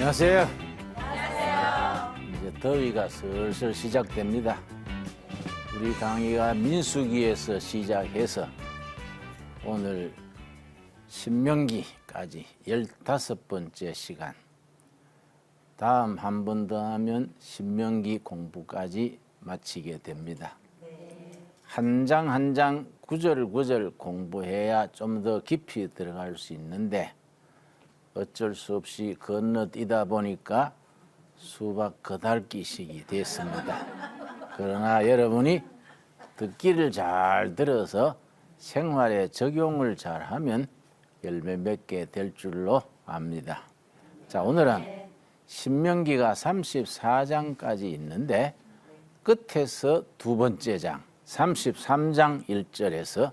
안녕하세요. 이제 더위가 슬슬 시작됩니다. 우리 강의가 민수기에서 시작해서 오늘 신명기까지 15번째 시간. 다음 한 번 더 하면 신명기 공부까지 마치게 됩니다. 한 장 한 장 구절 공부해야 좀 더 깊이 들어갈 수 있는데 어쩔 수 없이 건너뛰다 보니까 수박 거달기식이 됐습니다. 그러나 여러분이 듣기를 잘 들어서 생활에 적용을 잘하면 열매 맺게 될 줄로 압니다. 자, 오늘은 신명기가 34장까지 있는데 끝에서 두 번째 장 33장 1절에서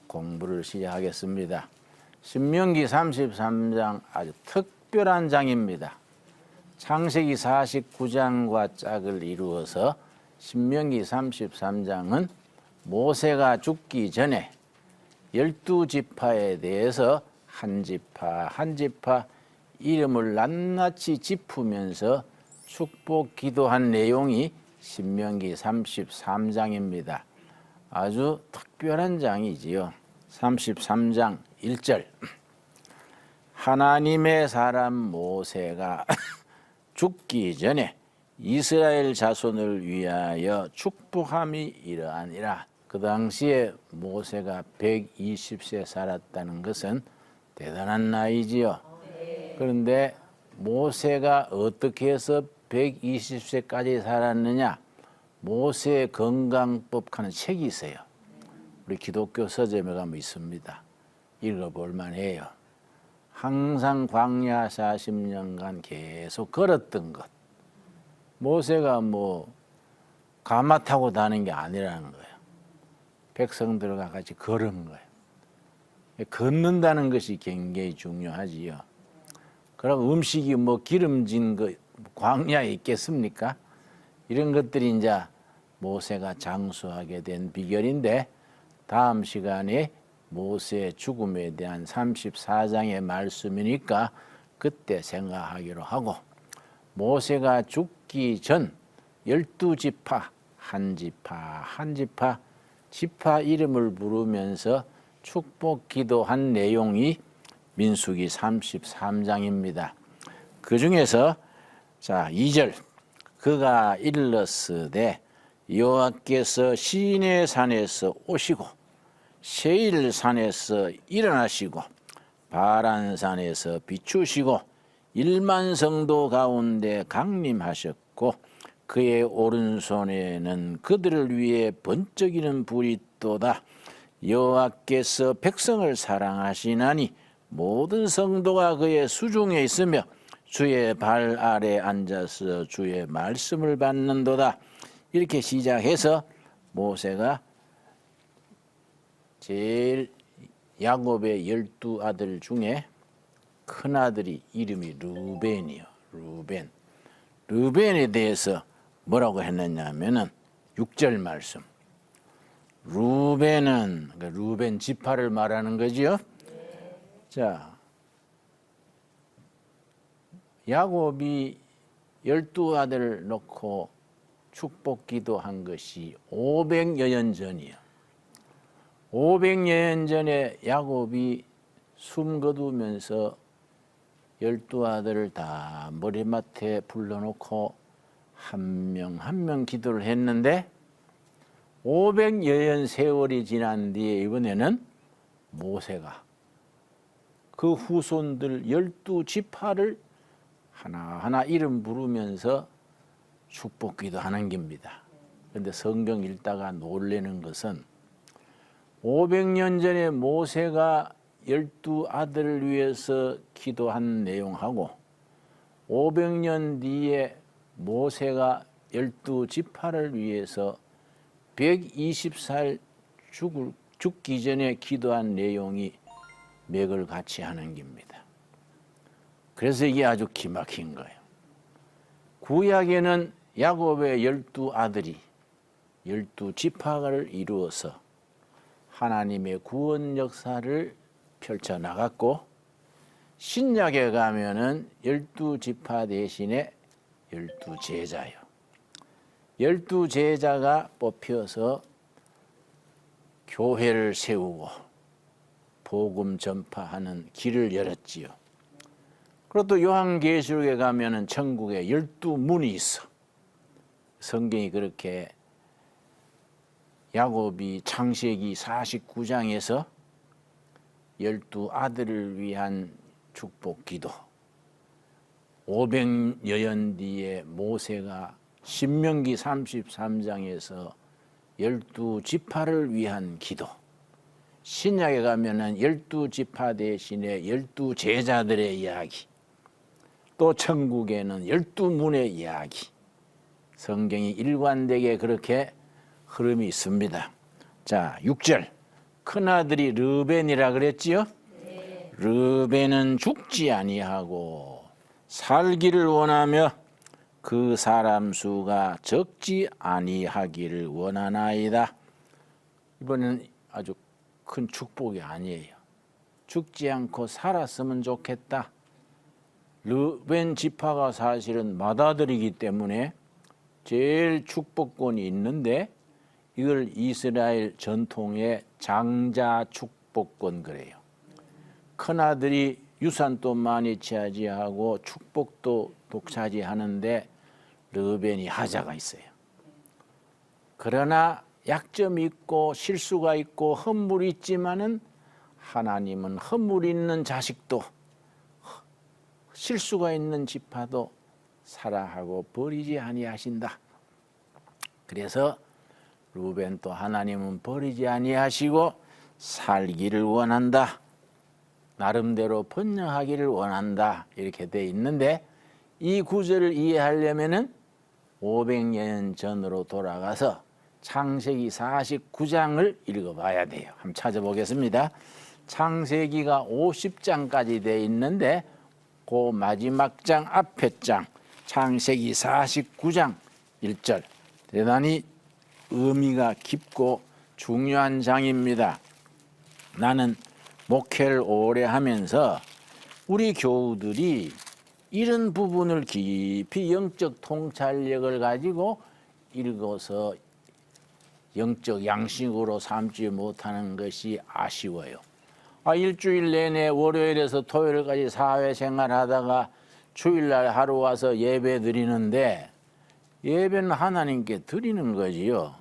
공부를 시작하겠습니다. 신명기 33장 아주 특별한 장입니다. 창세기 49장과 짝을 이루어서 신명기 33장은 모세가 죽기 전에 12지파에 대해서 한 지파 한 지파 이름을 낱낱이 짚으면서 축복 기도한 내용이 신명기 33장입니다. 아주 특별한 장이지요. 33장 1절 하나님의 사람 모세가 죽기 전에 이스라엘 자손을 위하여 축복함이 이러하니라. 그 당시에 모세가 120세 살았다는 것은 대단한 나이지요. 그런데 모세가 어떻게 해서 120세까지 살았느냐? 모세의 건강법 하는 책이 있어요. 우리 기독교 서점에 가면 있습니다. 읽어볼 만해요. 항상 광야 40년간 계속 걸었던 것. 모세가 가마 타고 다니는 게 아니라는 거예요. 백성들과 같이 걸은 거예요. 걷는다는 것이 굉장히 중요하지요. 그럼 음식이 기름진 거 광야에 있겠습니까? 이런 것들이 이제 모세가 장수하게 된 비결인데 다음 시간에 모세의 죽음에 대한 34장의 말씀이니까 그때 생각하기로 하고 모세가 죽기 전 12지파 한 지파 지파 이름을 부르면서 축복 기도한 내용이 민수기 33장입니다. 그 중에서 자 2절 그가 일렀으되 여호와께서 시내 산에서 오시고 세일 산에서 일어나시고 바란 산에서 비추시고 1만 성도 가운데 강림하셨고 그의 오른손에는 그들을 위해 번쩍이는 불이 있도다. 여호와께서 백성을 사랑하시나니 모든 성도가 그의 수중에 있으며 주의 발 아래 앉아서 주의 말씀을 받는도다. 이렇게 시작해서 모세가 제일 야곱의 12아들 중에 큰아들이 이름이 르벤이요. 르벤에 대해서 뭐라고 했느냐 하면은 6절 말씀. 르벤은 르벤 지파를 말하는 거지요. 자, 야곱이 12아들을 놓고 축복 기도한 것이 500여년 전이요. 500년 전에 야곱이 숨 거두면서 12아들을 다 머리맡에 불러놓고 한 명 한 명 기도를 했는데 500여년 세월이 지난 뒤에 이번에는 모세가 그 후손들 12지파를 하나하나 이름 부르면서 축복 기도하는 겁니다. 그런데 성경 읽다가 놀라는 것은 500년 전에 모세가 12아들을 위해서 기도한 내용하고 500년 뒤에 모세가 12지파를 위해서 120살 죽기 전에 기도한 내용이 맥을 같이 하는 겁니다. 그래서 이게 아주 기막힌 거예요. 구약에는 야곱의 12아들이 12지파를 이루어서 하나님의 구원 역사를 펼쳐나갔고 신약에 가면은 12지파 대신에 12제자요. 12제자가 뽑혀서 교회를 세우고 복음 전파하는 길을 열었지요. 그리고 또 요한계시록에 가면은 천국에 12문이 있어. 성경이 그렇게 야곱이 창세기 49장에서 12아들을 위한 축복 기도, 500여년 뒤에 모세가 신명기 33장에서 12지파를 위한 기도, 신약에 가면은 12지파 대신에 12제자들의 이야기, 또 천국에는 12문의 이야기, 성경이 일관되게 그렇게 흐름이 있습니다. 자, 6절. 큰아들이 르벤이라 그랬지요? 네. 르벤은 죽지 아니하고 살기를 원하며 그 사람 수가 적지 아니하기를 원하나이다. 이번에는 아주 큰 축복이 아니에요. 죽지 않고 살았으면 좋겠다. 르벤 지파가 사실은 맏아들이기 때문에 제일 축복권이 있는데 이걸 이스라엘 전통의 장자 축복권 그래요. 큰아들이 유산도 많이 차지하고 축복도 독차지하는데 르벤이 하자가 있어요. 그러나 약점이 있고 실수가 있고 흠물이 있지만은 하나님은 흠물 있는 자식도 실수가 있는 지파도 사랑하고 버리지 아니하신다. 그래서 르벤도 하나님은 버리지 아니하시고 살기를 원한다. 나름대로 번영하기를 원한다. 이렇게 돼 있는데 이 구절을 이해하려면은 500년 전으로 돌아가서 창세기 49장을 읽어봐야 돼요. 한번 찾아보겠습니다. 창세기가 50장까지 돼 있는데 그 마지막 장 앞에 장 창세기 49장 1절 대단히 의미가 깊고 중요한 장입니다. 나는 목회를 오래 하면서 우리 교우들이 이런 부분을 깊이 영적 통찰력을 가지고 읽어서 영적 양식으로 삼지 못하는 것이 아쉬워요. 일주일 내내 월요일에서 토요일까지 사회생활하다가 주일날 하루 와서 예배 드리는데 예배는 하나님께 드리는 거지요.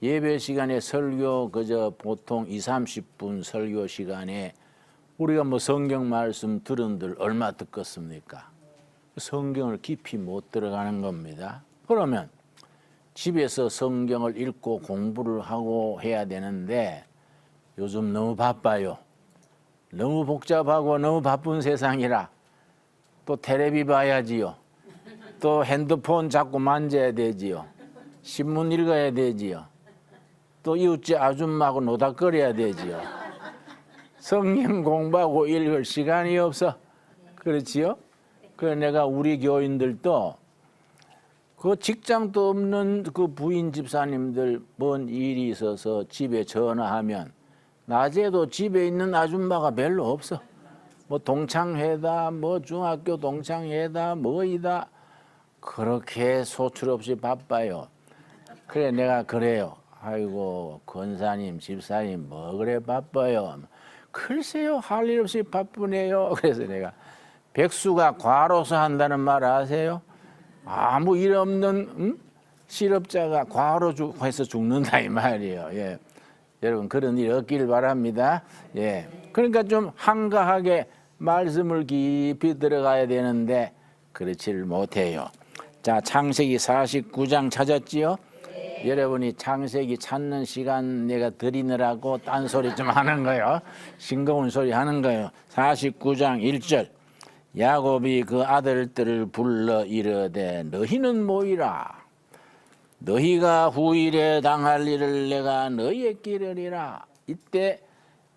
예배 시간에 설교 그저 보통 20-30분 설교 시간에 우리가 뭐 성경 말씀 들은들 얼마 듣겠습니까? 성경을 깊이 못 들어가는 겁니다. 그러면 집에서 성경을 읽고 공부를 하고 해야 되는데 요즘 너무 바빠요. 너무 복잡하고 너무 바쁜 세상이라 또 텔레비 봐야지요. 또 핸드폰 자꾸 만져야 되지요. 신문 읽어야 되지요. 또 이웃집 아줌마하고 노닥거려야 되지요. 성경 공부하고 읽을 시간이 없어. 그렇지요? 그래서 내가 우리 교인들도 그 직장도 없는 그 부인 집사님들 뭔 일이 있어서 집에 전화하면 낮에도 집에 있는 아줌마가 별로 없어. 뭐 동창회다, 뭐 중학교 동창회다, 뭐이다. 그렇게 소출 없이 바빠요. 그래 내가 그래요. 아이고 권사님, 집사님 뭐 그래 바빠요. 글쎄요 할 일 없이 바쁘네요. 그래서 내가 백수가 과로서 한다는 말 아세요? 아무 일 없는 실업자가 과로해서 죽는다 이 말이에요. 예. 여러분 그런 일 없기를 바랍니다. 예. 그러니까 좀 한가하게 말씀을 깊이 들어가야 되는데 그렇지를 못해요. 자, 창세기 49장 찾았지요? 네. 여러분이 창세기 찾는 시간 내가 드리느라고 딴소리 좀 하는 거예요. 싱거운 소리 하는 거예요. 49장 1절 야곱이 그 아들들을 불러 이르되 너희는 모이라. 너희가 후일에 당할 일을 내가 너희에게 이르리라. 이때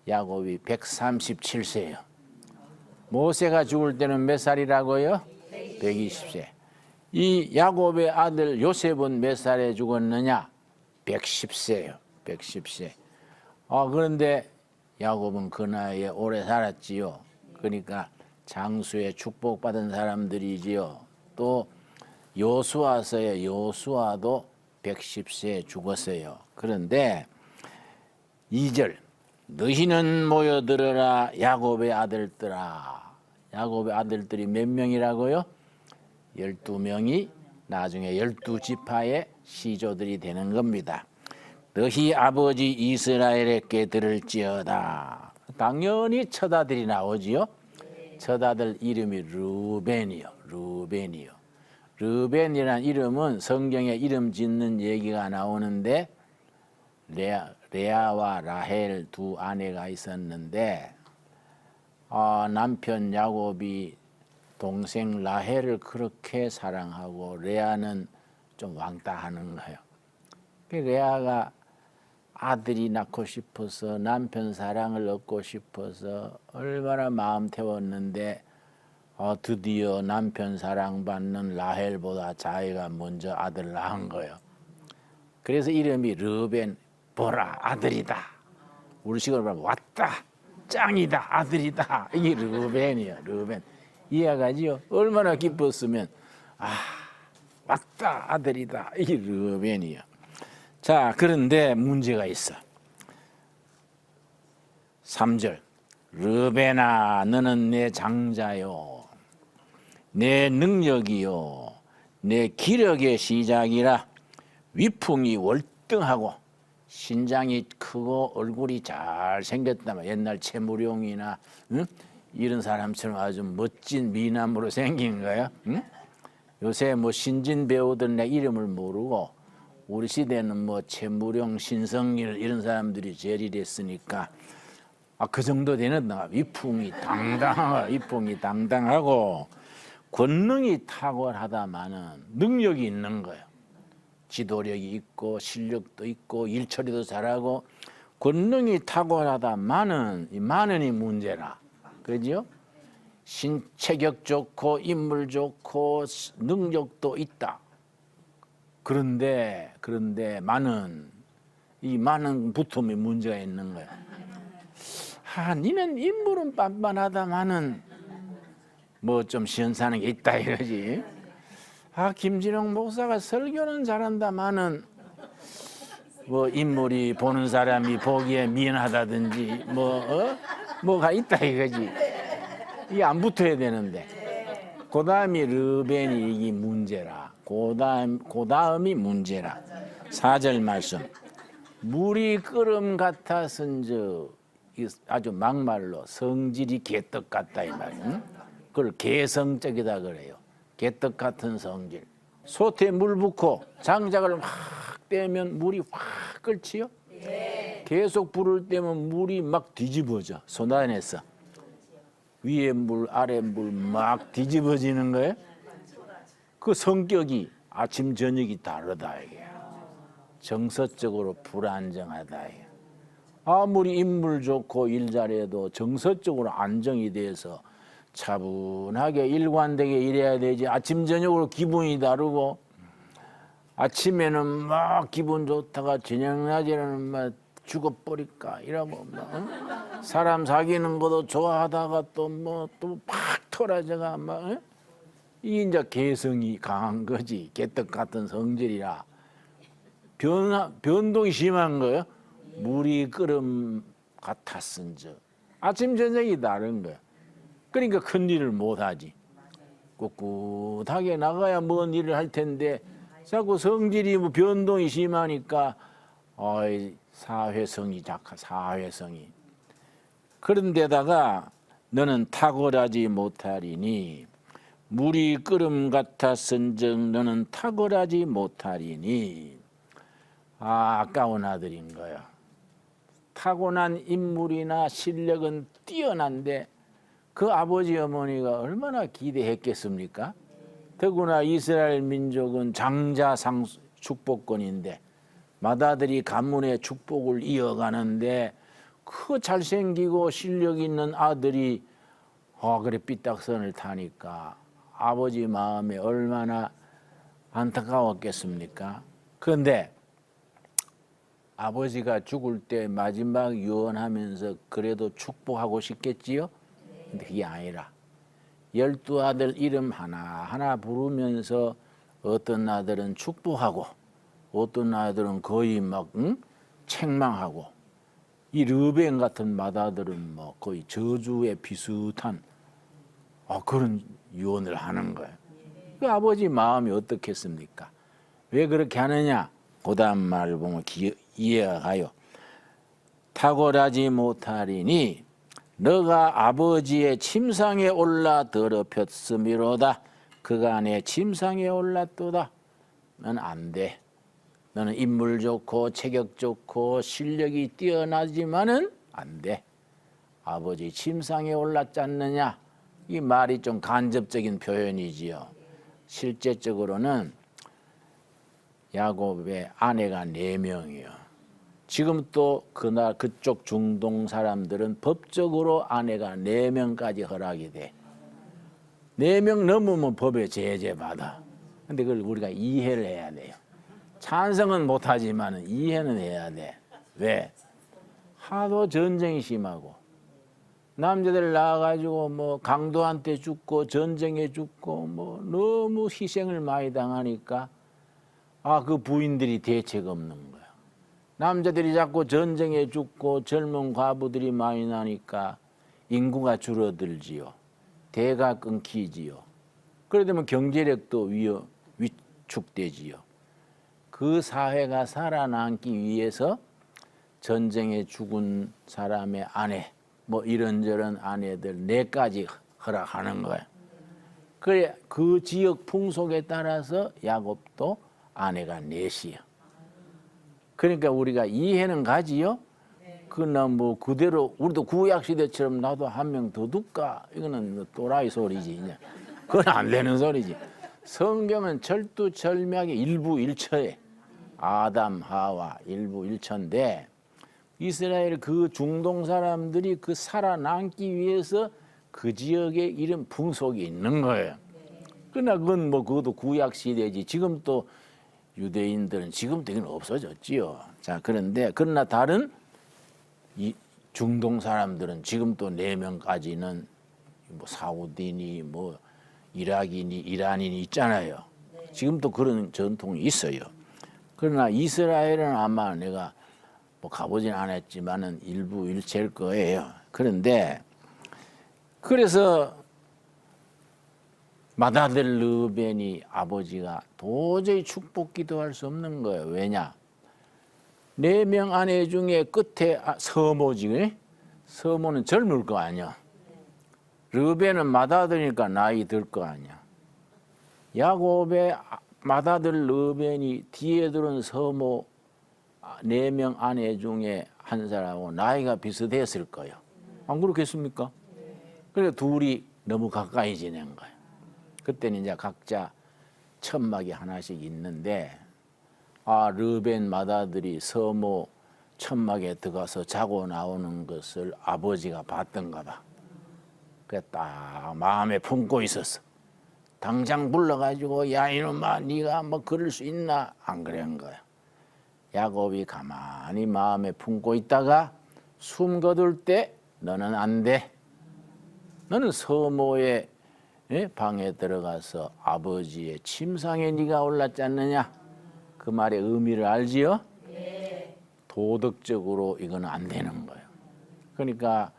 야곱이 137세예요. 모세가 죽을 때는 몇 살이라고요? 120세. 이 야곱의 아들 요셉은 몇 살에 죽었느냐? 110세예요. 110세. 그런데 야곱은 그 나이에 오래 살았지요. 그러니까 장수에 축복받은 사람들이지요. 또 요수아서에 요수아도 110세에 죽었어요. 그런데 2절 너희는 모여들어라 야곱의 아들들아. 야곱의 아들들이 몇 명이라고요? 12명이 나중에 12지파의 시조들이 되는 겁니다. 너희 아버지 이스라엘에게 들을지어다. 당연히 첫 아들이 나오지요. 첫 아들 이름이 르벤이요. 르벤이라는 이름은 성경에 이름 짓는 얘기가 나오는데 레아와 라헬 두 아내가 있었는데 남편 야곱이 동생 라헬을 그렇게 사랑하고 레아는 좀 왕따하는 거예요. 레아가 아들이 낳고 싶어서 남편 사랑을 얻고 싶어서 얼마나 마음 태웠는데 드디어 남편 사랑받는 라헬보다 자기가 먼저 아들 낳은 거예요. 그래서 이름이 르벤, 보라 아들이다. 우리식으로 말하면 왔다, 짱이다, 아들이다. 이게 르벤이에요. 르벤. 이해가지요? 얼마나 기뻤으면 왔다, 아들이다. 이게 르벤이에요. 자, 그런데 문제가 있어. 3절 르벤아 너는 내 장자요 내 능력이요 내 기력의 시작이라. 위풍이 월등하고 신장이 크고 얼굴이 잘 생겼다면 옛날 채무룡이나 이런 사람처럼 아주 멋진 미남으로 생긴 거야. 요새 뭐 신진 배우들 내 이름을 모르고 우리 시대는 뭐 채무룡, 신성일 이런 사람들이 제일 됐으니까 그 정도 되는 위풍이 당당하고 권능이 탁월하다마는 능력이 있는 거예요. 지도력이 있고 실력도 있고 일처리도 잘하고 권능이 탁월하다마는 이 많은이 문제라. 그러지요? 신체격 좋고 인물 좋고 능력도 있다. 그런데 이 많은 붙음이 문제가 있는 거야. 니는 인물은 빤빤하다마는 뭐 좀 시원찮은 게 있다 이거지. 김진영 목사가 설교는 잘한다마는 뭐 인물이 보는 사람이 보기에 미안하다든지 뭐가 있다 이거지. 이게 안 붙어야 되는데. 그 다음이 르벤이 이게 문제라. 그 다음이 문제라. 4절 말씀. 물이 끓음 같았은즉 아주 막말로 성질이 개떡 같다 이 말이에요. 그걸 개성적이다 그래요. 개떡 같은 성질. 솥에 물 붓고 장작을 막 떼면 물이 확 끓지요. 계속 불을 떼면 물이 막 뒤집어져. 손 안에서 위에 물 아래 물 막 뒤집어지는 거예요. 그 성격이 아침 저녁이 다르다 이게. 정서적으로 불안정하다 이게. 아무리 인물 좋고 일 잘해도 정서적으로 안정이 돼서 차분하게 일관되게 일해야 되지. 아침 저녁으로 기분이 다르고 아침에는 막 기분 좋다가 저녁 낮에는 막 죽어버릴까 이러고 사람 사귀는 것도 좋아하다가 또 팍 털어져가 이게 이제 개성이 강한 거지. 개떡 같은 성질이라 변동이 심한 거예요. 물이 끓음 같았은즉 아침 저녁이 다른 거야. 그러니까 큰 일을 못하지. 꿋꿋하게 나가야 뭔 일을 할 텐데 자꾸 성질이 변동이 심하니까 사회성이 사회성이. 그런데다가 너는 탁월하지 못하리니 물이 끓음 같았은즉 너는 탁월하지 못하리니. 아까운 아들인 거야. 타고난 인물이나 실력은 뛰어난데 그 아버지 어머니가 얼마나 기대했겠습니까? 더구나 이스라엘 민족은 장자상 축복권인데 맏아들이 가문의 축복을 이어가는데 그 잘생기고 실력 있는 아들이 그래 삐딱선을 타니까 아버지 마음에 얼마나 안타까웠겠습니까? 그런데 아버지가 죽을 때 마지막 유언하면서 그래도 축복하고 싶겠지요? 근데 그게 아니라 12아들 이름 하나하나 부르면서 어떤 아들은 축복하고 어떤 아들은 거의 막 책망하고, 이 르벤 같은 맏아들은 뭐 거의 저주에 비슷한 그런 유언을 하는 거예요. 그 아버지 마음이 어떻겠습니까? 왜 그렇게 하느냐? 그 다음 말을 보면 이해가 가요. 탁월하지 못하리니 너가 아버지의 침상에 올라 더럽혔음이로다. 그가 내 침상에 올랐도다. 너는 안 돼. 너는 인물 좋고 체격 좋고 실력이 뛰어나지만은 안 돼. 아버지 침상에 올랐지 않느냐? 이 말이 좀 간접적인 표현이지요. 실제적으로는 야곱의 아내가 4명이요. 지금 또 그쪽 중동 사람들은 법적으로 아내가 4명까지 허락이 돼. 4명 넘으면 법에 제재받아. 근데 그걸 우리가 이해를 해야 돼요. 찬성은 못하지만 이해는 해야 돼. 왜? 하도 전쟁이 심하고 남자들 나와가지고 뭐 강도한테 죽고 전쟁에 죽고 뭐 너무 희생을 많이 당하니까 그 부인들이 대책 없는 거야. 남자들이 자꾸 전쟁에 죽고 젊은 과부들이 많이 나니까 인구가 줄어들지요. 대가 끊기지요. 그러다 보면 경제력도 위축되지요. 그 사회가 살아남기 위해서 전쟁에 죽은 사람의 아내, 뭐 이런저런 아내들 4가지 허락하는 거예요. 그래, 그 지역 풍속에 따라서 야곱도 아내가 4이요. 그러니까 우리가 이해는 가지요. 그러나 뭐 그대로 우리도 구약 시대처럼 나도 한 명 더 둘까? 이거는 또라이 소리지. 그건 안 되는 소리지. 성경은 철두철미하게 일부일처에 아담, 하와 일부일처인데 이스라엘 그 중동 사람들이 그 살아남기 위해서 그 지역에 이런 풍속이 있는 거예요. 그러나 그건 뭐 그것도 구약 시대지. 지금 또 유대인들은 지금도 이건 없어졌지요. 자, 그러나 다른 이 중동 사람들은 지금 또 4명까지는 뭐 사우디니 뭐 이라키니 이란인이 있잖아요. 지금도 그런 전통이 있어요. 그러나 이스라엘은 아마 내가 뭐 가보진 않았지만은 일부일체일 거예요. 그런데 그래서 맏아들 르벤이 아버지가 도저히 축복 기도할 수 없는 거예요. 왜냐? 4명 아내 중에 끝에 서모지. 서모는 젊을 거 아니야. 르벤은 맏아들이니까 나이 들 거 아니야. 야곱의 맏아들 르벤이 뒤에 들은 서모 4명 아내 중에 한 사람하고 나이가 비슷했을 거예요. 안 그렇겠습니까? 그래서 둘이 너무 가까이 지낸 거예요. 그때는 이제 각자 천막이 하나씩 있는데 르벤 맏아들이 서모 천막에 들어가서 자고 나오는 것을 아버지가 봤던가 봐. 그래 딱 마음에 품고 있었어. 당장 불러가지고 야 이놈아 네가 뭐 그럴 수 있나? 안 그런 거야. 야곱이 가만히 마음에 품고 있다가 숨 거둘 때 너는 안 돼. 너는 서모의 방에 들어가서 아버지의 침상에 네가 올랐지 않느냐? 그 말의 의미를 알지요? 네. 도덕적으로 이건 안 되는 거예요. 그러니까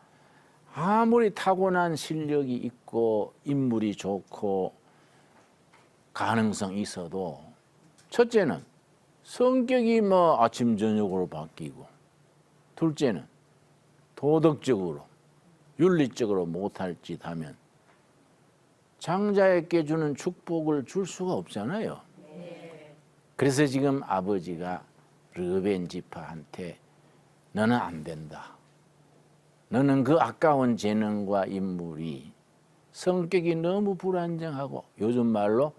아무리 타고난 실력이 있고 인물이 좋고 가능성이 있어도 첫째는 성격이 뭐 아침 저녁으로 바뀌고 둘째는 도덕적으로 윤리적으로 못할 짓 하면 장자에게 주는 축복을 줄 수가 없잖아요. 그래서 지금 아버지가 르벤 지파한테 너는 안 된다. 너는 그 아까운 재능과 인물이 성격이 너무 불안정하고 요즘 말로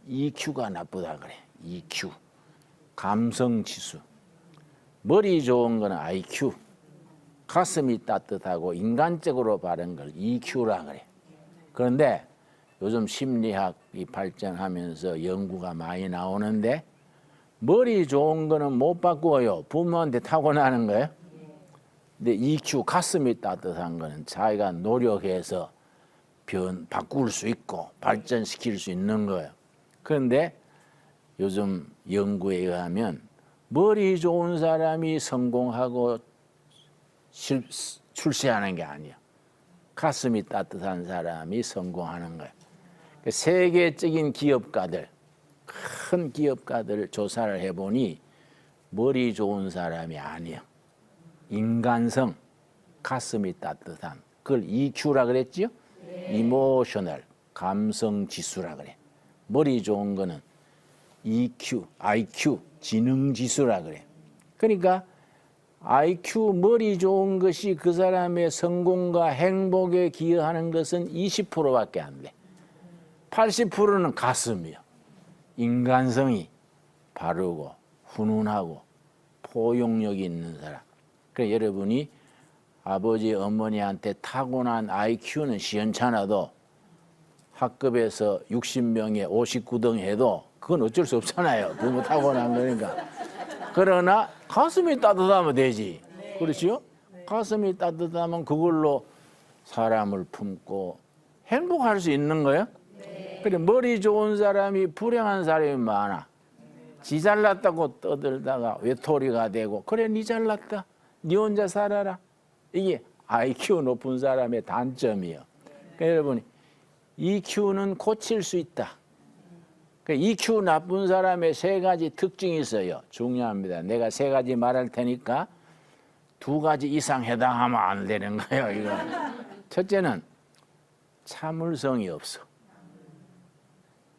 EQ가 나쁘다 그래. EQ. 감성지수. 머리 좋은 거는 IQ. 가슴이 따뜻하고 인간적으로 바른 걸 EQ라 그래. 그런데 요즘 심리학이 발전하면서 연구가 많이 나오는데 머리 좋은 거는 못 바꾸어요. 부모한테 타고나는 거예요. 근데 EQ 가슴이 따뜻한 거는 자기가 노력해서 바꿀 수 있고 발전시킬 수 있는 거예요. 그런데 요즘 연구에 의하면 머리 좋은 사람이 성공하고 출세하는 게 아니야. 가슴이 따뜻한 사람이 성공하는 거야. 세계적인 기업가들, 큰 기업가들 조사를 해보니 머리 좋은 사람이 아니야. 인간성, 가슴이 따뜻함. 그걸 EQ라 그랬지요? 이모셔널, 감성 지수라 그래. 머리 좋은 거는 EQ, IQ, 지능 지수라 그래. 그러니까 IQ, 머리 좋은 것이 그 사람의 성공과 행복에 기여하는 것은 20%밖에 안 돼. 80%는 가슴이요. 인간성이 바르고 훈훈하고 포용력이 있는 사람. 그래서 여러분이 아버지, 어머니한테 타고난 IQ는 시원찮아도 학급에서 60명에 59등 해도 그건 어쩔 수 없잖아요. 부모 타고난 거니까. 그러나 가슴이 따뜻하면 되지. 그렇죠? 가슴이 따뜻하면 그걸로 사람을 품고 행복할 수 있는 거예요. 그래, 머리 좋은 사람이 불행한 사람이 많아. 지 잘났다고 떠들다가 외톨이가 되고, 그래 니 잘났다, 니 혼자 살아라. 이게 IQ 높은 사람의 단점이에요. 그러니까 여러분, EQ는 고칠 수 있다. EQ 나쁜 사람의 세 가지 특징이 있어요. 중요합니다. 내가 세 가지 말할 테니까 두 가지 이상 해당하면 안 되는 거예요. 이거. 첫째는 참을성이 없어.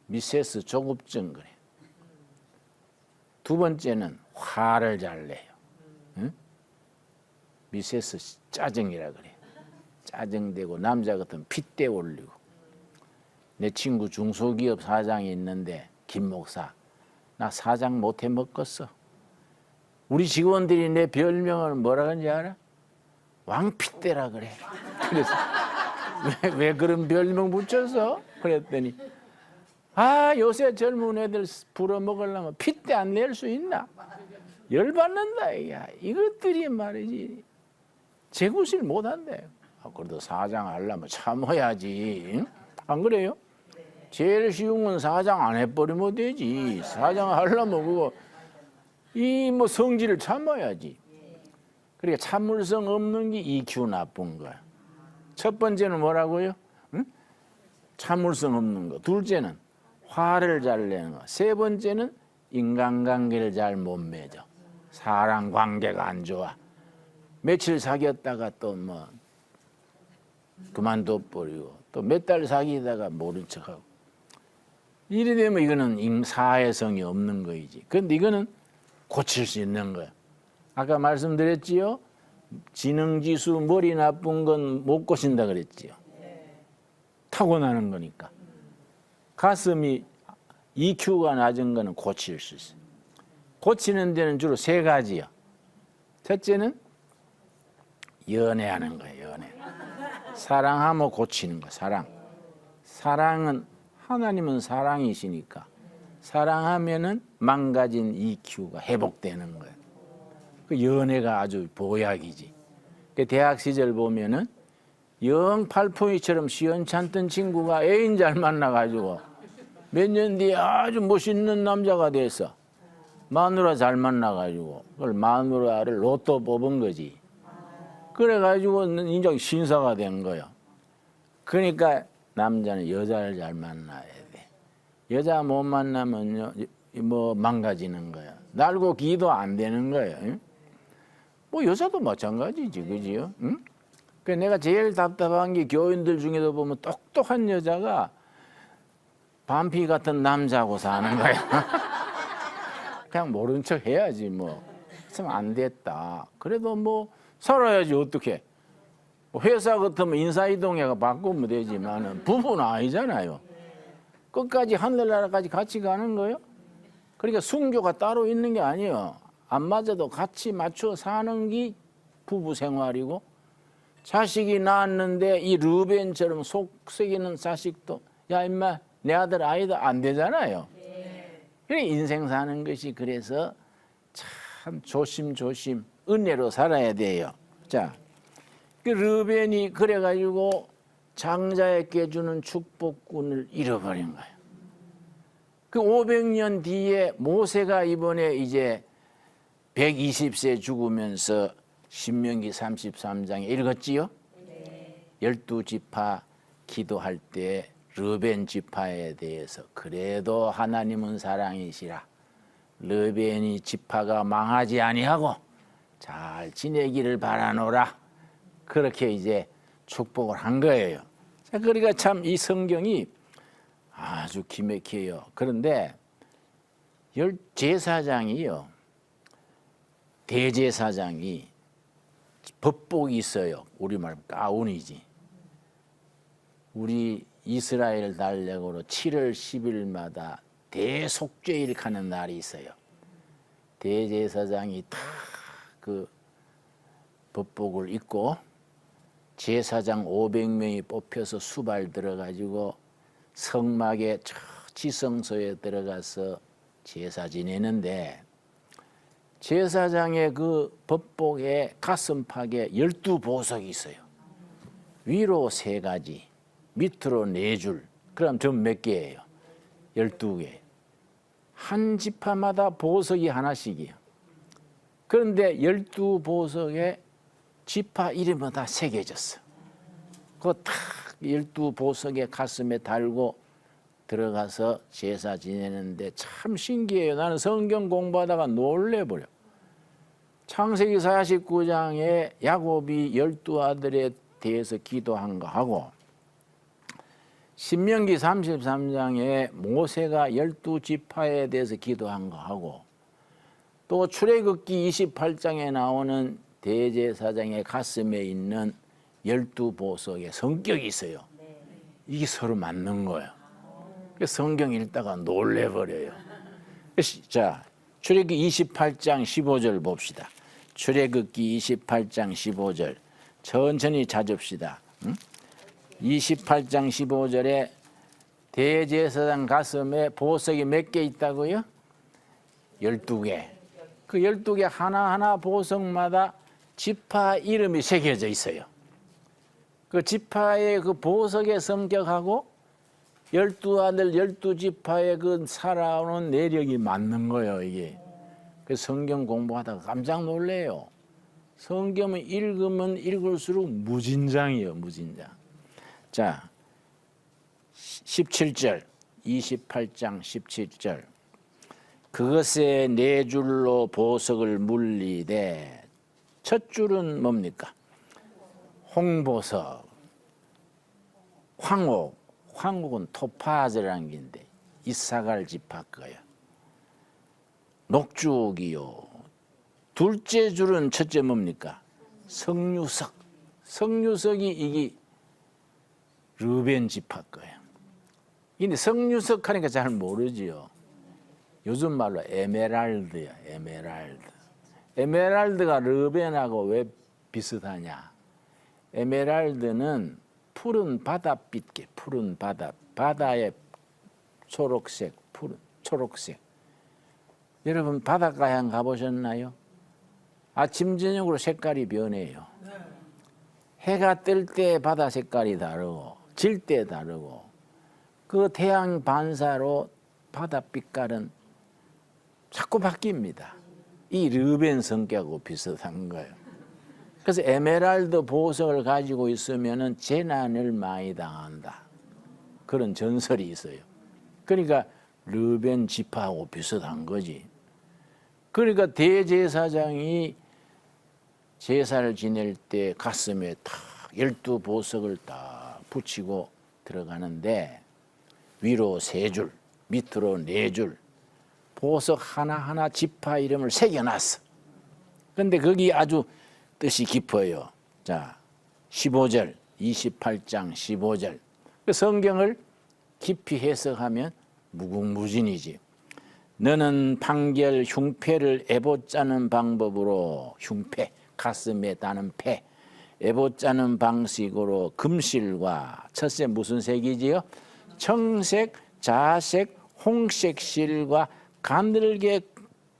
미세스 조급증 그래. 두 번째는 화를 잘 내요. 응? 미세스 짜증이라 그래. 짜증되고 남자 같으면 핏대 올리고. 내 친구 중소기업 사장이 있는데 김 목사, 나 사장 못해 먹겠어. 우리 직원들이 내 별명을 뭐라 그런지 알아? 왕핏대라 그래. 그래서 왜 그런 별명 붙였어? 그랬더니 요새 젊은 애들 부려먹으려면 핏대 안 낼 수 있나? 열받는다. 야, 이것들이 말이지 재구실 못한대. 그래도 사장 하려면 참아야지. 안 그래요? 제일 쉬운 건 사장 안 해버리면 되지. 사장 하려면 그거 이 뭐 성질을 참아야지. 그러니까 참을성 없는 게 EQ 나쁜 거야. 첫 번째는 뭐라고요? 응? 참을성 없는 거. 둘째는 화를 잘 내는 거. 세 번째는 인간관계를 잘 못 맺어. 사람 관계가 안 좋아. 며칠 사귀었다가 또 뭐 그만둬 버리고 또 몇 달 사귀다가 모른 척하고. 이래 되면 이거는 사회성이 없는 거이지. 그런데 이거는 고칠 수 있는 거야. 아까 말씀드렸지요. 지능지수 머리 나쁜 건 못 고친다 그랬지요. 타고나는 거니까. 가슴이 EQ가 낮은 거는 고칠 수 있어요. 고치는 데는 주로 세 가지요. 첫째는 연애하는 거예요. 연애. 사랑하면 고치는 거. 사랑은 하나님은 사랑이시니까 사랑하면은 망가진 EQ가 회복되는 거예요. 그 연애가 아주 보약이지. 그 대학 시절 보면은 영 팔포이처럼 시원찮던 친구가 애인 잘 만나가지고 몇 년 뒤에 아주 멋있는 남자가 됐어. 마누라 잘 만나가지고 그걸 마누라를 로또 뽑은 거지. 그래가지고 인정 신사가 된 거야. 그러니까 남자는 여자를 잘 만나야 돼. 여자 못 만나면 뭐 망가지는 거야. 날고 기도 안 되는 거야. 응? 뭐 여자도 마찬가지지, 그지요? 응? 그 내가 제일 답답한 게 교인들 중에도 보면 똑똑한 여자가 반피 같은 남자하고 사는 거야. 그냥 모른 척 해야지 뭐. 그래서 안 됐다. 그래도 뭐 살아야지 어떻게. 회사 같으면 인사이동해가 바꾸면 되지만 부부는 아니잖아요. 끝까지 하늘나라까지 같이 가는 거예요. 그러니까 순교가 따로 있는 게 아니에요. 안 맞아도 같이 맞춰 사는 게 부부 생활이고, 자식이 낳았는데 이 르벤처럼 속썩이는 자식도 야 임마 내 아들 아이도 안 되잖아요. 그래 인생 사는 것이 그래서 참 조심조심 은혜로 살아야 돼요. 자, 그 르벤이 그래가지고 장자에게 주는 축복군을 잃어버린 거예요. 그 500년 뒤에 모세가 이번에 이제 120세 죽으면서 신명기 33장에 읽었지요? 네. 12지파 기도할 때 르벤 지파에 대해서 그래도 하나님은 사랑이시라. 르벤이 지파가 망하지 아니하고 잘 지내기를 바라노라. 그렇게 이제 축복을 한 거예요. 자, 그러니까 참 이 성경이 아주 기맥혀요. 그런데 제사장이요. 대제사장이 법복이 있어요. 우리말 가운이지. 우리 이스라엘 달력으로 7월 10일마다 대속죄일 하는 날이 있어요. 대제사장이 다 그 법복을 입고 제사장 500명이 뽑혀서 수발 들어가지고 성막의 지성소에 들어가서 제사 지내는데 제사장의 그 법복의 가슴팍에 12보석이 있어요. 위로 3가지, 밑으로 4줄. 그럼 전 몇 개예요? 12개. 한 지파마다 보석이 하나씩이에요. 그런데 12보석에 지파 이름은 다 새겨졌어. 그거 딱 12보석의 가슴에 달고 들어가서 제사 지내는데 참 신기해요. 나는 성경 공부하다가 놀래버려. 창세기 49장에 야곱이 12아들에 대해서 기도한 거 하고 신명기 33장에 모세가 12지파에 대해서 기도한 거 하고 또 출애굽기 28장에 나오는 대제사장의 가슴에 있는 12보석의 성격이 있어요. 이게 서로 맞는 거예요. 성경 읽다가 놀래버려요. 자, 출애굽기 28장 15절 봅시다. 출애굽기 28장 15절 천천히 찾읍시다. 28장 15절에 대제사장 가슴에 보석이 몇 개 있다고요? 12개. 그 12개 하나하나 보석마다 지파 이름이 새겨져 있어요. 그 지파의 그 보석의 성격하고 12아들 12지파의 그 살아오는 내력이 맞는 거예요, 이게. 그 성경 공부하다가 깜짝 놀래요. 성경을 읽으면 읽을수록 무진장이에요, 무진장. 자, 17절, 28장 17절. 그것에 4줄로 보석을 물리되 첫 줄은 뭡니까? 홍보석, 황옥. 황옥은 토파즈라는 게인데 이사갈 지파 거예요. 녹주옥이요. 둘째 줄은 첫째 뭡니까? 성유석. 성유석이 이게 르벤 지파 거예요. 근데 성유석 하니까 잘 모르지요. 요즘 말로 에메랄드야, 에메랄드. 에메랄드가 르벤하고 왜 비슷하냐? 에메랄드는 푸른 바다빛게, 푸른 바다, 바다의 초록색, 푸른 초록색. 여러분 바닷가에 한번 가보셨나요? 아침 저녁으로 색깔이 변해요. 해가 뜰 때 바다 색깔이 다르고 질 때 다르고 그 태양 반사로 바다 빛깔은 자꾸 바뀝니다. 이 르벤 성격하고 비슷한 거예요. 그래서 에메랄드 보석을 가지고 있으면 재난을 많이 당한다. 그런 전설이 있어요. 그러니까 르벤 지파하고 비슷한 거지. 그러니까 대제사장이 제사를 지낼 때 가슴에 탁 12보석을 딱 붙이고 들어가는데 위로 3줄, 밑으로 4줄 보석 하나하나 지파 이름을 새겨놨어. 그런데 거기 아주 뜻이 깊어요. 자, 15절, 28장 15절. 그 성경을 깊이 해석하면 무궁무진이지. 너는 판결 흉패를 에봇 짜는 방법으로 흉패, 가슴에 따는 패, 에봇 짜는 방식으로 금실과 첫째 무슨 색이지요? 청색, 자색, 홍색 실과 가늘게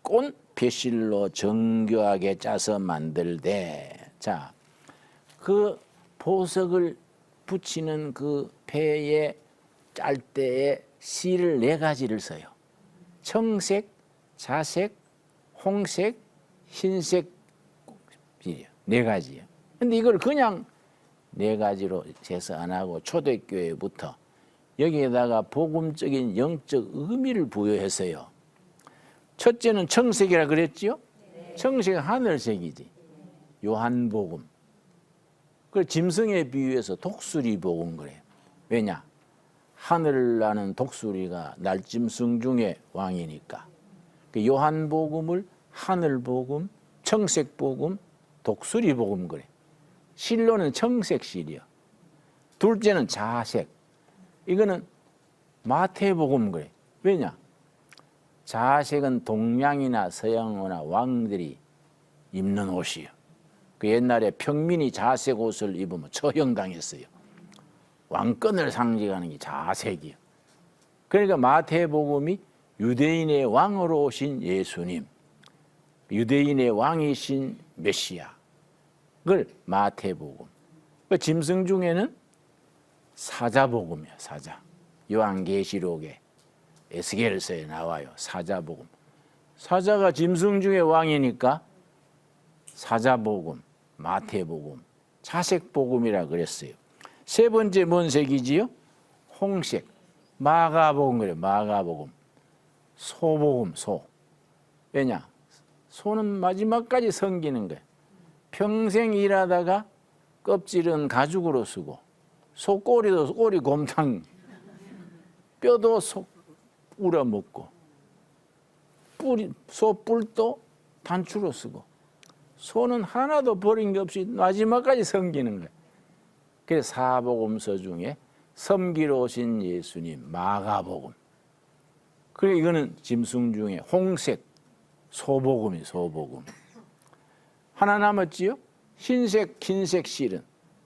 꼰 배실로 정교하게 짜서 만들되. 자, 그 보석을 붙이는 그 배에 짤 때에 씨를 4가지를 써요. 청색, 자색, 홍색, 흰색 비요. 4가지요. 근데 이걸 그냥 4가지로 재서 안 하고 초대교회부터 여기에다가 복음적인 영적 의미를 부여했어요. 첫째는 청색이라 그랬지요? 청색은 하늘색이지. 요한복음. 그 짐승에 비유해서 독수리 복음 그래요. 왜냐? 하늘을 나는 독수리가 날짐승 중에 왕이니까. 그 요한복음을 하늘복음, 청색복음, 독수리복음 그래. 실로는 청색실이요. 둘째는 자색. 이거는 마태복음 그래. 왜냐? 자색은 동양이나 서양이나 왕들이 입는 옷이요. 그 옛날에 평민이 자색 옷을 입으면 처형당했어요. 왕권을 상징하는 게 자색이요. 그러니까 마태복음이 유대인의 왕으로 오신 예수님, 유대인의 왕이신 메시아, 그걸 마태복음. 그 짐승 중에는 사자복음이야. 사자. 요한계시록에 에스겔서에 나와요. 사자복음. 사자가 짐승 중에 왕이니까 사자복음, 마태복음, 자색복음이라 그랬어요. 세 번째 뭔 색이지요? 홍색. 마가복음 그래요. 마가복음. 소복음, 소. 왜냐? 소는 마지막까지 섬기는 거예요. 평생 일하다가 껍질은 가죽으로 쓰고, 소 꼬리도 꼬리 곰탕, 뼈도 소 우려 먹고, 소 뿔도 단추로 쓰고, 소는 하나도 버린 게 없이 마지막까지 섬기는 거예요. 그래서 사복음서 중에 섬기러 오신 예수님, 마가복음. 그리고 이거는 짐승 중에 홍색, 소복음이 소복음. 하나 남았지요? 흰색, 흰색 실은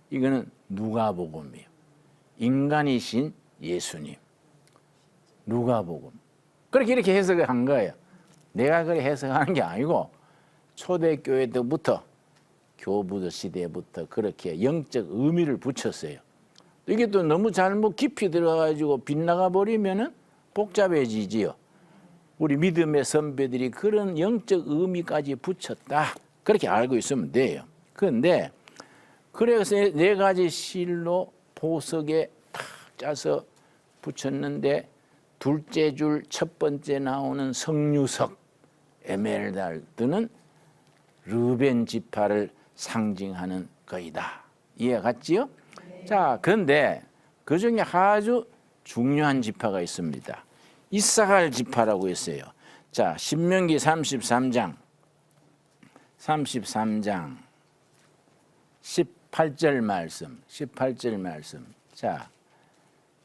이거는 누가복음이에요. 인간이신 예수님, 누가복음. 그렇게 이렇게 해석을 한 거예요. 내가 그렇게 해석하는 게 아니고 초대교회 때부터 교부도 시대부터 그렇게 영적 의미를 붙였어요. 이게 또 너무 잘못 깊이 들어가가지고 빗나가 버리면은 복잡해지지요. 우리 믿음의 선배들이 그런 영적 의미까지 붙였다. 그렇게 알고 있으면 돼요. 그런데 그래서 4가지 실로 보석에 탁 짜서 붙였는데 둘째 줄 첫 번째 나오는 성류석, 에메랄드는 르벤 지파를 상징하는 거이다. 이해 갔지요? 네. 자, 그런데 그 중에 아주 중요한 지파가 있습니다. 이사갈 지파라고 했어요. 자, 신명기 33장 18절 말씀. 자,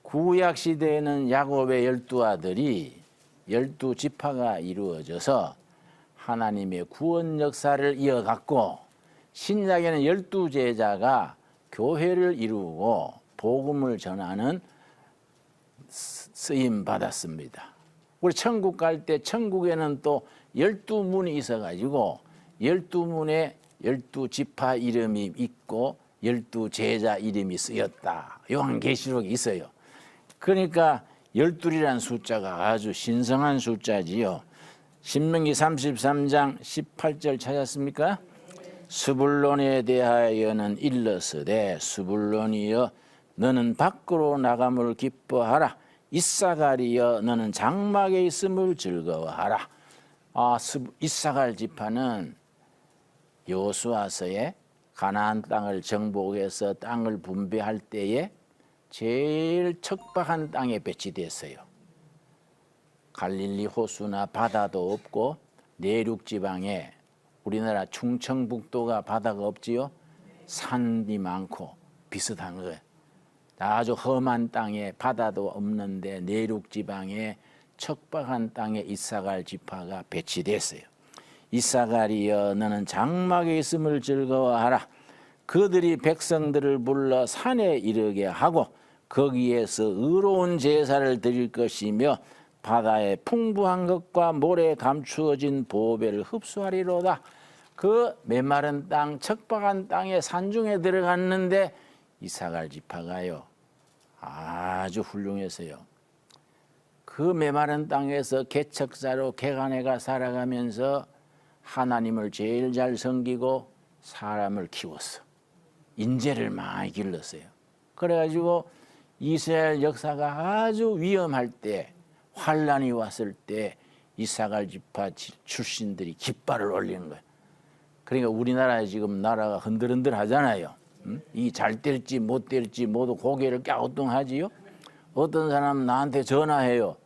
구약 시대에는 야곱의 12아들이 12지파가 이루어져서 하나님의 구원 역사를 이어갔고, 신약에는 12제자가 교회를 이루고 복음을 전하는 쓰임 받았습니다. 우리 천국 갈 때 천국에는 또 12문이 있어가지고 12문에 12지파 이름이 있고 12제자 이름이 쓰였다. 요한계시록이 있어요. 그러니까 12이라는 숫자가 아주 신성한 숫자지요. 신명기 33장 18절 찾았습니까? 스불론에 대하여는 일러스되 스불론이여 너는 밖으로 나감을 기뻐하라. 이사갈이여 너는 장막에 있음을 즐거워하라. 이사갈 지파는 여호수아서에 가나안 땅을 정복해서 땅을 분배할 때에 제일 척박한 땅에 배치됐어요. 갈릴리 호수나 바다도 없고 내륙 지방에 우리나라 충청북도가 바다가 없지요. 산이 많고 비슷한 거예요. 아주 험한 땅에 바다도 없는데 내륙 지방에 척박한 땅에 이사갈 지파가 배치됐어요. 이사갈이여 너는 장막에 있음을 즐거워하라. 그들이 백성들을 불러 산에 이르게 하고 거기에서 의로운 제사를 드릴 것이며 바다의 풍부한 것과 모래에 감추어진 보배를 흡수하리로다. 그 메마른 땅, 척박한 땅에 산중에 들어갔는데 이사갈 지파가요 아주 훌륭해서요. 그 메마른 땅에서 개척자로 개간해가 살아가면서 하나님을 제일 잘 섬기고 사람을 키웠어. 인재를 많이 길렀어요. 그래가지고 이스라엘 역사가 아주 위험할 때, 환란이 왔을 때 이사갈 지파 출신들이 깃발을 올리는 거예요. 그러니까 우리나라 지금 나라가 흔들흔들 하잖아요. 이 잘 될지 못 될지 모두 고개를 갸우뚱하지요. 어떤 사람은 나한테 전화해요.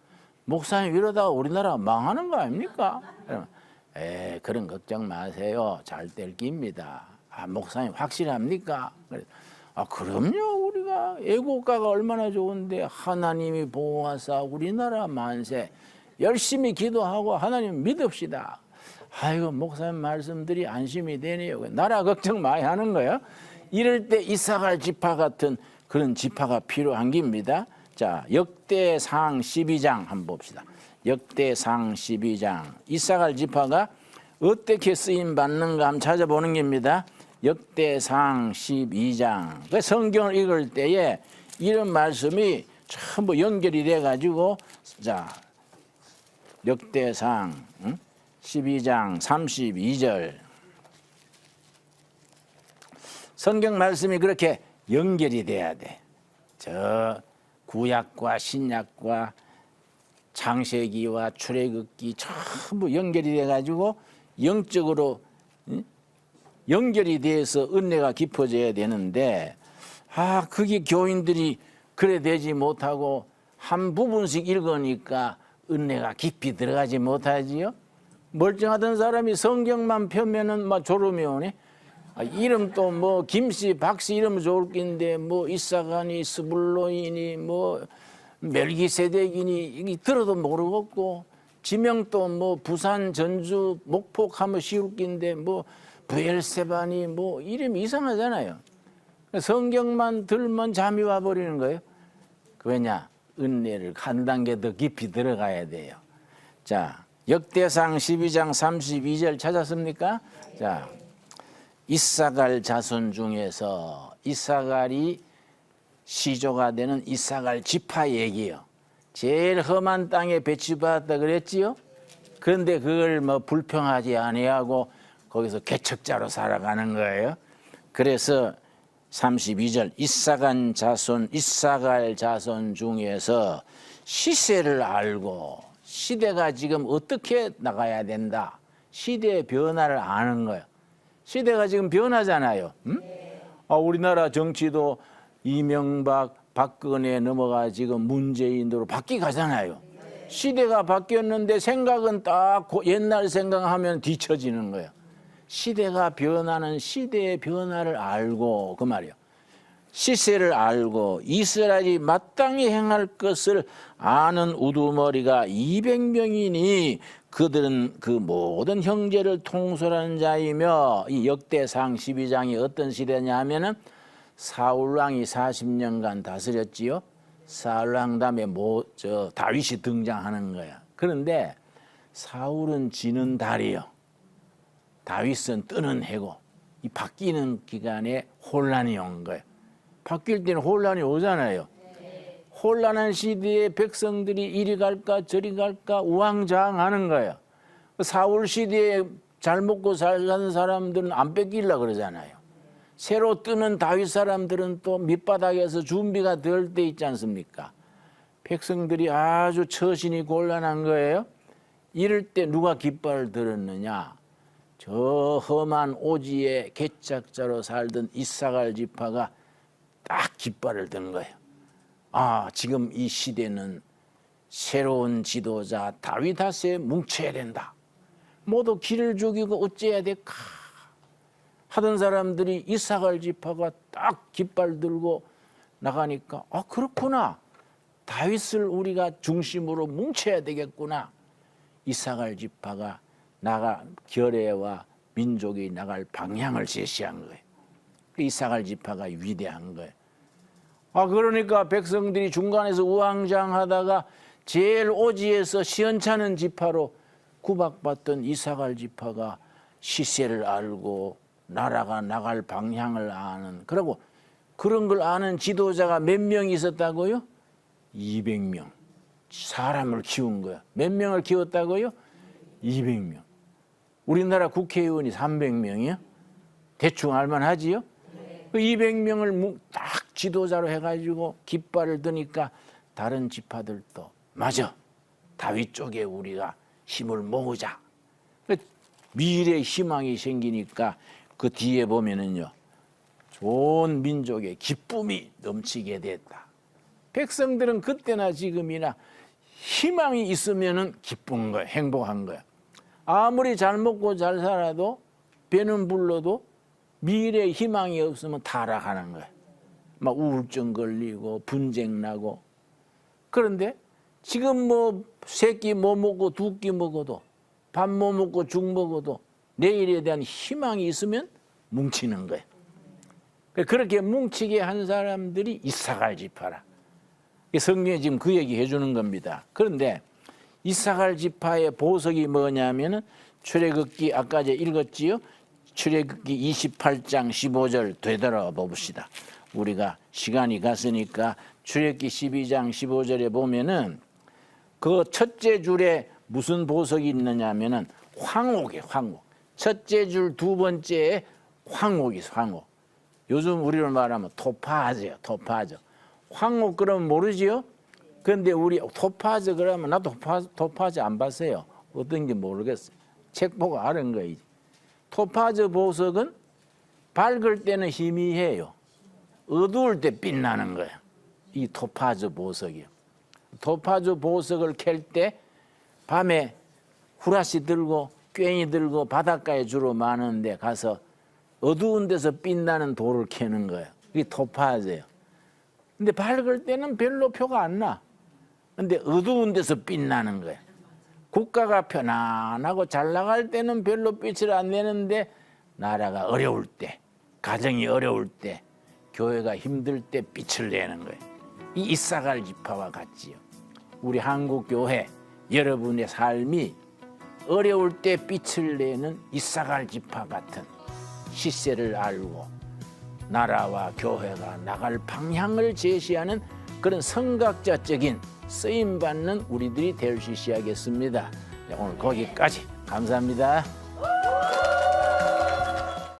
목사님 이러다가 우리나라가 망하는 거 아닙니까? 그런 걱정 마세요. 잘 될 깁니다. 목사님 확실합니까? 그럼요. 우리가 애국가가 얼마나 좋은데 하나님이 보호하사 우리나라 만세. 열심히 기도하고 하나님 믿읍시다. 아이고 목사님 말씀들이 안심이 되네요. 나라 걱정 많이 하는 거예요. 이럴 때 이사갈 지파 같은 그런 지파가 필요한 겁니다. 자, 역대상 12장 한번 봅시다. 역대상 12장. 이사갈 지파가 어떻게 쓰임 받는가 한번 찾아보는 겁니다. 역대상 12장. 그 성경을 읽을 때에 이런 말씀이 전부 연결이 돼 가지고 자, 역대상 12장 32절. 성경 말씀이 그렇게 연결이 돼야 돼. 저 구약과 신약과 창세기와 출애굽기 전부 연결이 돼 가지고 영적으로 연결이 돼서 은혜가 깊어져야 되는데 그게 교인들이 그래 되지 못하고 한 부분씩 읽으니까 은혜가 깊이 들어가지 못하지요. 멀쩡하던 사람이 성경만 펴면은 막 졸음이 오네. 이름도 뭐 김씨, 박씨 이러면 좋을 낀데 뭐 이사가니 스불로이니 뭐 멜기세덱이니 이게 들어도 모르겠고 지명도 뭐 부산, 전주, 목포 하면 쉬울 낀데 뭐 부엘세바니 뭐 이름이 이상하잖아요. 성경만 들면 잠이 와버리는 거예요. 왜냐? 은혜를 한 단계 더 깊이 들어가야 돼요. 자, 역대상 12장 32절 찾았습니까? 자, 이사갈 자손 중에서 이사갈이 시조가 되는 이사갈 지파 얘기요. 제일 험한 땅에 배치받았다 그랬지요. 그런데 그걸 뭐 불평하지 아니하고 거기서 개척자로 살아가는 거예요. 그래서 32절 이사갈 자손 중에서 시세를 알고 시대가 지금 어떻게 나가야 된다. 시대의 변화를 아는 거예요. 시대가 지금 변하잖아요. 우리나라 정치도 이명박, 박근혜 넘어가 지금 문재인으로 바뀌가잖아요. 시대가 바뀌었는데 생각은 딱 옛날 생각하면 뒤처지는 거예요. 시대가 변하는 시대의 변화를 알고 그 말이에요. 시세를 알고 이스라엘이 마땅히 행할 것을 아는 우두머리가 200명이니 그들은 그 모든 형제를 통솔하는 자이며 이 역대상 12장이 어떤 시대냐 하면은 사울왕이 40년간 다스렸지요. 사울왕 다음에 다윗이 등장하는 거야. 그런데 사울은 지는 달이요. 다윗은 뜨는 해고. 이 바뀌는 기간에 혼란이 온 거예요. 바뀔 때는 혼란이 오잖아요. 혼란한 시대에 백성들이 이리 갈까 저리 갈까 우왕좌왕하는 거예요. 사울 시대에 잘 먹고 살던 사람들은 안 뺏기려고 그러잖아요. 새로 뜨는 다윗 사람들은 또 밑바닥에서 준비가 될 때 있지 않습니까? 백성들이 아주 처신이 곤란한 거예요. 이럴 때 누가 깃발을 들었느냐? 저 험한 오지에 개척자로 살던 이사갈 지파가 딱 깃발을 든 거예요. 지금 이 시대는 새로운 지도자 다윗한테 뭉쳐야 된다. 모두 길을 죽이고 어째야 될까 하던 사람들이 이사갈 지파가 딱 깃발 들고 나가니까 그렇구나. 다윗을 우리가 중심으로 뭉쳐야 되겠구나. 이사갈 지파가 결례와 민족이 나갈 방향을 제시한 거예요. 이사갈 지파가 위대한 거예요. 그러니까 백성들이 중간에서 우왕좌왕하다가 제일 오지에서 시원찮은 지파로 구박받던 이사갈 지파가 시세를 알고 나라가 나갈 방향을 아는 그러고 그런 걸 아는 지도자가 몇 명 있었다고요? 200명. 사람을 키운 거야. 몇 명을 키웠다고요? 200명. 우리나라 국회의원이 300명이요? 대충 알만하지요? 그 200명을 딱 지도자로 해가지고 깃발을 드니까 다른 지파들도 맞아. 다윗 쪽에 우리가 힘을 모으자. 미래의 희망이 생기니까 그 뒤에 보면은요. 좋은 민족의 기쁨이 넘치게 됐다. 백성들은 그때나 지금이나 희망이 있으면은 기쁜 거야. 행복한 거야. 아무리 잘 먹고 잘 살아도 배는 불러도 미래의 희망이 없으면 타락하는 거야. 막 우울증 걸리고 분쟁 나고. 그런데 지금 뭐 세끼 뭐 먹고 두 끼 먹어도 밥 뭐 먹고 죽 먹어도 내일에 대한 희망이 있으면 뭉치는 거야. 그렇게 뭉치게 한 사람들이 이사갈 지파라. 성경에 지금 그 얘기 해주는 겁니다. 그런데 이사갈 지파의 보석이 뭐냐면은 출애굽기 아까 이제 읽었지요. 출애굽기 28장 15절 되돌아 봅시다. 우리가 시간이 갔으니까 출애굽기 12장 15절에 보면은 그 첫째 줄에 무슨 보석이 있느냐면은 황옥이에요. 황옥. 첫째 줄 두 번째에 황옥이 있어. 황옥. 요즘 우리로 말하면 토파즈예요. 토파즈. 황옥 그러면 모르지요? 그런데 우리 토파즈 그러면 나도 토파즈 안 봤어요. 어떤지 모르겠어요. 책 보고 아는 거예요. 토파즈 보석은 밝을 때는 희미해요. 어두울 때 빛나는 거예요. 이 토파즈 보석이요. 토파즈 보석을 캘 때 밤에 후라시 들고 괭이 들고 바닷가에 주로 많은데 가서 어두운 데서 빛나는 돌을 캐는 거예요. 이게 토파즈예요. 근데 밝을 때는 별로 표가 안 나. 근데 어두운 데서 빛나는 거예요. 국가가 편안하고 잘 나갈 때는 별로 빛을 안 내는데 나라가 어려울 때, 가정이 어려울 때, 교회가 힘들 때 빛을 내는 거예요. 이 이사갈 지파와 같지요. 우리 한국 교회 여러분의 삶이 어려울 때 빛을 내는 이사갈 지파 같은 시세를 알고 나라와 교회가 나갈 방향을 제시하는 그런 선각자적인 쓰임받는 우리들이 될 수 있어야겠습니다. 오늘 거기까지 감사합니다.